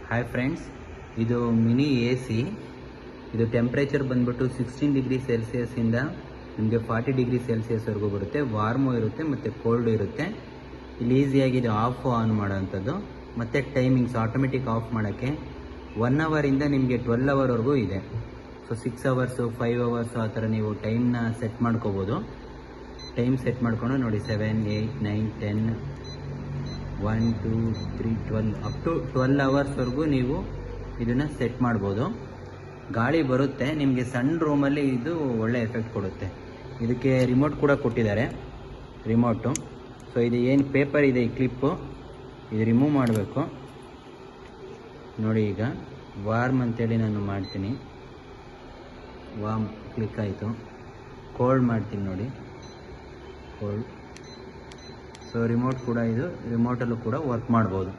Hi friends, ಇದು mini A C. ಇದು temperature ಬಂದ್ಬಿಟ್ಟು 16 ಡಿಗ್ರಿ ಸೆಲ್ಸಿಯಸ್ಸಿಂದ ನಿಮಗೆ 40 ಡಿಗ್ರಿ ಸೆಲ್ಸಿಯಸ್ವರೆಗೂ ಬರುತ್ತೆ. ವಾರ್ಮು ಇರುತ್ತೆ ಮತ್ತು ಕೋಲ್ಡು ಇರುತ್ತೆ. ಇಲ್ಲಿ ಈಸಿಯಾಗಿ ಇದು ಆಫ್ ಆನ್ ಮಾಡೋವಂಥದ್ದು. ಮತ್ತು ಟೈಮಿಂಗ್ಸ್ ಆಟೋಮೆಟಿಕ್ ಆಫ್ ಮಾಡೋಕ್ಕೆ 1 ಅವರಿಂದ ನಿಮಗೆ 12 ಅವರ್ವರೆಗೂ ಇದೆ. ಸೊ 6 ಅವರ್ಸು 5 ಅವರ್ಸು ಆ ಥರ ನೀವು ಟೈಮ್ನ ಸೆಟ್ ಮಾಡ್ಕೋಬೋದು. ಟೈಮ್ ಸೆಟ್ ಮಾಡ್ಕೊಂಡು ನೋಡಿ 7, 8, 9, 10, 1, 2, 3, 12 ಅಪ್ ಟು 12 ಅವರ್ಸ್ವರೆಗೂ ನೀವು ಇದನ್ನು ಸೆಟ್ ಮಾಡ್ಬೋದು. ಗಾಳಿ ಬರುತ್ತೆ ನಿಮಗೆ. ಸಣ್ಣ ರೂಮಲ್ಲಿ ಇದು ಒಳ್ಳೆ ಎಫೆಕ್ಟ್ ಕೊಡುತ್ತೆ. ಇದಕ್ಕೆ ರಿಮೋಟ್ ಕೂಡ ಕೊಟ್ಟಿದ್ದಾರೆ, ರಿಮೋಟು. ಸೊ ಇದು ಏನು ಪೇಪರ್ ಇದೆ, ಈ ಕ್ಲಿಪ್ಪು, ಇದು ರಿಮೂವ್ ಮಾಡಬೇಕು ನೋಡಿ. ಈಗ ವಾರ್ಮ್ ಅಂತೇಳಿ ನಾನು ಮಾಡ್ತೀನಿ. ವಾರ್ಮ್ ಕ್ಲಿಕ್ ಆಯಿತು. ಕೋಲ್ಡ್ ಮಾಡ್ತೀನಿ ನೋಡಿ, ಕೋಲ್ಡ್. ಸೊ ರಿಮೋಟ್ ಕೂಡ ಇದು ರಿಮೋಟಲ್ಲೂ ಕೂಡ ವರ್ಕ್ ಮಾಡ್ಬೋದು.